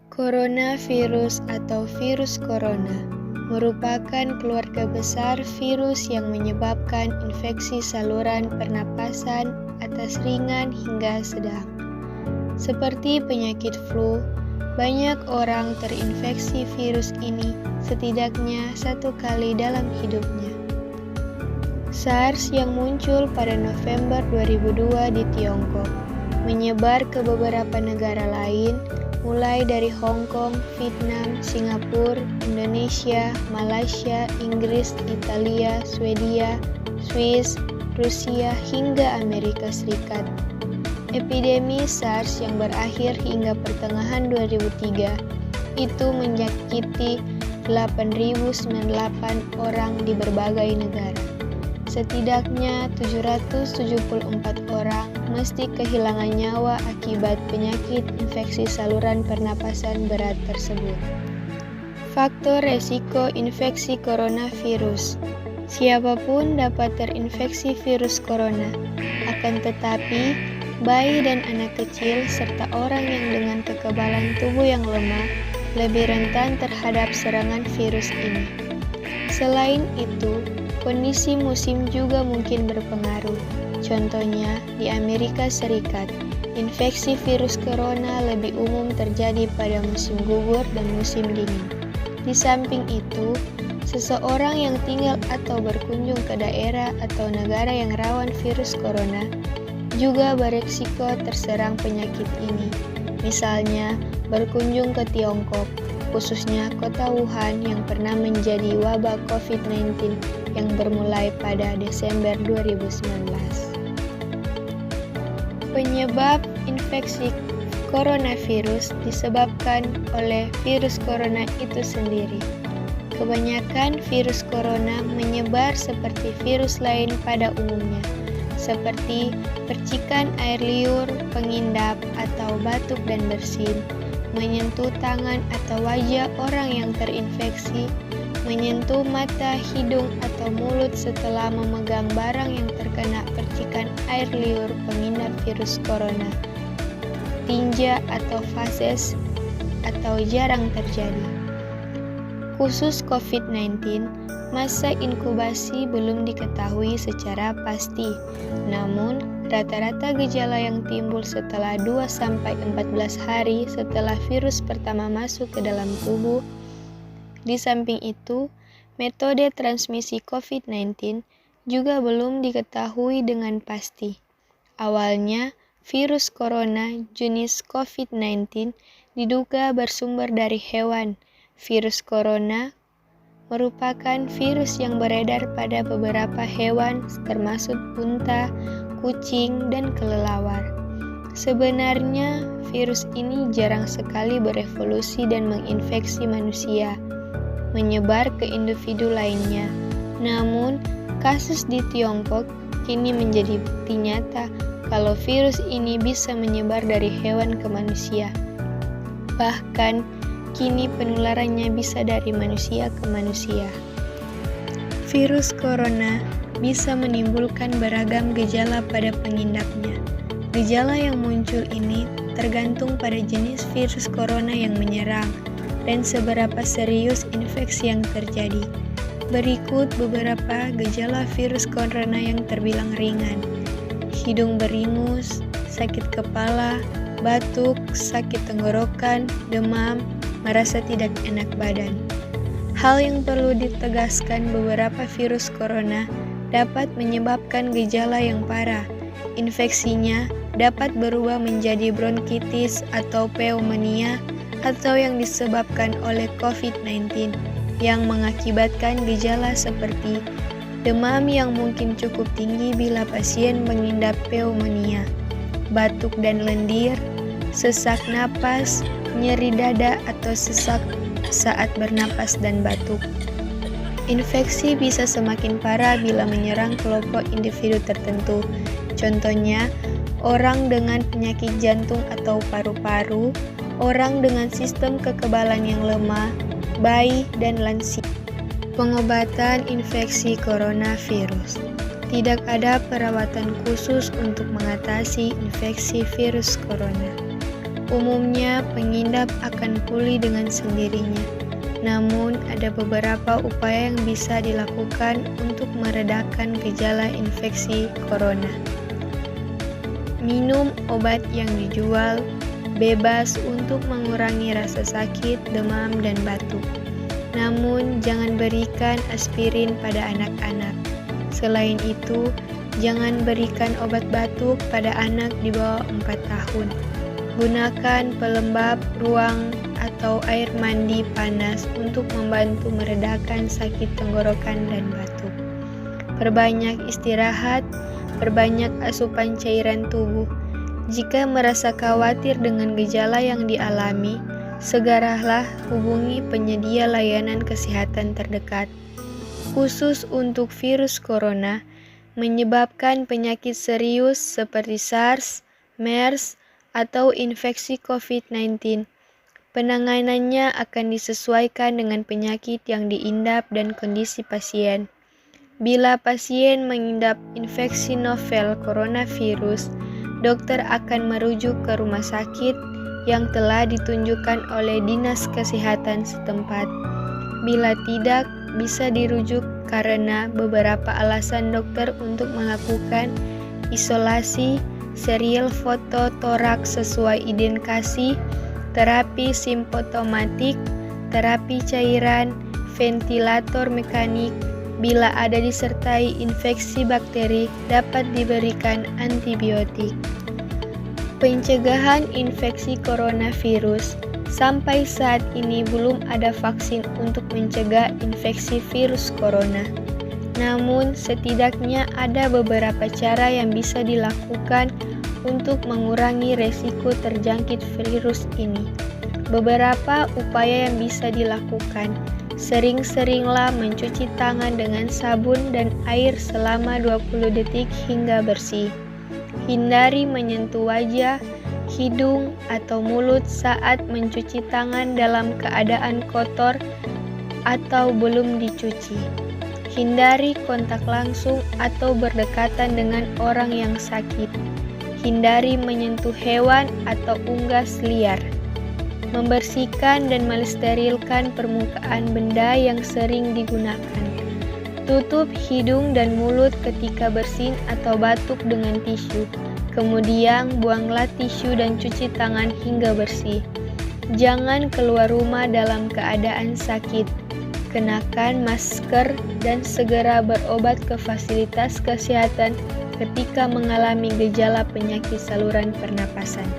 Coronavirus atau virus corona merupakan keluarga besar virus yang menyebabkan infeksi saluran pernapasan atas ringan hingga sedang. Seperti penyakit flu, banyak orang terinfeksi virus ini setidaknya 1 kali dalam hidupnya. SARS yang muncul pada November 2002 di Tiongkok menyebar ke beberapa negara lain, mulai dari Hong Kong, Vietnam, Singapura, Indonesia, Malaysia, Inggris, Italia, Swedia, Swiss, Rusia, hingga Amerika Serikat. Epidemi SARS yang berakhir hingga pertengahan 2003 itu menyakiti 8.098 orang di berbagai negara. Setidaknya 774 orang mesti kehilangan nyawa akibat penyakit infeksi saluran pernapasan berat tersebut. Faktor resiko infeksi coronavirus. Siapapun dapat terinfeksi virus corona, akan tetapi bayi dan anak kecil serta orang yang dengan kekebalan tubuh yang lemah lebih rentan terhadap serangan virus ini. Selain itu, kondisi musim juga mungkin berpengaruh. Contohnya, di Amerika Serikat, infeksi virus corona lebih umum terjadi pada musim gugur dan musim dingin. Di samping itu, seseorang yang tinggal atau berkunjung ke daerah atau negara yang rawan virus corona juga beresiko terserang penyakit ini. Misalnya, berkunjung ke Tiongkok, khususnya kota Wuhan yang pernah menjadi wabah COVID-19 yang bermulai pada Desember 2019. Penyebab infeksi coronavirus disebabkan oleh virus corona itu sendiri. Kebanyakan virus corona menyebar seperti virus lain pada umumnya, seperti percikan air liur, pengindap, atau batuk dan bersin, menyentuh tangan atau wajah orang yang terinfeksi, menyentuh mata, hidung, atau mulut setelah memegang barang yang terkena percikan air liur pengindap virus corona, tinja atau fases, atau jarang terjadi. Khusus COVID-19, masa inkubasi belum diketahui secara pasti, namun rata-rata gejala yang timbul setelah 2-14 hari setelah virus pertama masuk ke dalam tubuh. Di samping itu, metode transmisi COVID-19 juga belum diketahui dengan pasti. Awalnya, virus corona jenis COVID-19 diduga bersumber dari hewan. Virus corona merupakan virus yang beredar pada beberapa hewan termasuk unta, kucing, dan kelelawar. Sebenarnya, virus ini jarang sekali berevolusi dan menginfeksi manusia, menyebar ke individu lainnya. Namun, kasus di Tiongkok kini menjadi bukti nyata kalau virus ini bisa menyebar dari hewan ke manusia. Bahkan, kini penularannya bisa dari manusia ke manusia. Virus corona bisa menimbulkan beragam gejala pada pengindapnya. Gejala yang muncul ini tergantung pada jenis virus corona yang menyerang dan seberapa serius infeksi yang terjadi. Berikut beberapa gejala virus corona yang terbilang ringan: hidung beringus, sakit kepala, batuk, sakit tenggorokan, demam, merasa tidak enak badan. Hal yang perlu ditegaskan, beberapa virus corona dapat menyebabkan gejala yang parah. Infeksinya dapat berubah menjadi bronkitis atau pneumonia atau yang disebabkan oleh COVID-19 yang mengakibatkan gejala seperti demam yang mungkin cukup tinggi bila pasien mengidap pneumonia, batuk dan lendir, sesak napas, nyeri dada atau sesak saat bernapas dan batuk. Infeksi bisa semakin parah bila menyerang kelompok individu tertentu. Contohnya, orang dengan penyakit jantung atau paru-paru, orang dengan sistem kekebalan yang lemah, bayi, dan lansia. Pengobatan infeksi coronavirus. Tidak ada perawatan khusus untuk mengatasi infeksi virus corona. Umumnya, pengidap akan pulih dengan sendirinya. Namun, ada beberapa upaya yang bisa dilakukan untuk meredakan gejala infeksi corona. Minum obat yang dijual, bebas untuk mengurangi rasa sakit, demam, dan batuk. Namun, jangan berikan aspirin pada anak-anak. Selain itu, jangan berikan obat batuk pada anak di bawah 4 tahun. Gunakan pelembab ruang atau air mandi panas untuk membantu meredakan sakit tenggorokan dan batuk. Perbanyak istirahat, perbanyak asupan cairan tubuh. Jika merasa khawatir dengan gejala yang dialami, segeralah hubungi penyedia layanan kesehatan terdekat. Khusus untuk virus corona, menyebabkan penyakit serius seperti SARS, MERS, atau infeksi COVID-19. Penanganannya akan disesuaikan dengan penyakit yang diidap dan kondisi pasien. Bila pasien mengidap infeksi novel coronavirus, dokter akan merujuk ke rumah sakit yang telah ditunjukkan oleh Dinas Kesehatan setempat. Bila tidak, bisa dirujuk karena beberapa alasan dokter untuk melakukan isolasi, serial foto toraks sesuai indikasi, terapi simptomatik, terapi cairan, ventilator mekanik. Bila ada disertai infeksi bakteri, dapat diberikan antibiotik. Pencegahan infeksi coronavirus. Sampai saat ini belum ada vaksin untuk mencegah infeksi virus corona. Namun, setidaknya ada beberapa cara yang bisa dilakukan untuk mengurangi resiko terjangkit virus ini. Beberapa upaya yang bisa dilakukan: sering-seringlah mencuci tangan dengan sabun dan air selama 20 detik hingga bersih. Hindari menyentuh wajah, hidung, atau mulut saat mencuci tangan dalam keadaan kotor atau belum dicuci. Hindari kontak langsung atau berdekatan dengan orang yang sakit. Hindari menyentuh hewan atau unggas liar. Membersihkan dan mensterilkan permukaan benda yang sering digunakan. Tutup hidung dan mulut ketika bersin atau batuk dengan tisu. Kemudian buanglah tisu dan cuci tangan hingga bersih. Jangan keluar rumah dalam keadaan sakit. Kenakan masker dan segera berobat ke fasilitas kesehatan ketika mengalami gejala penyakit saluran pernapasan.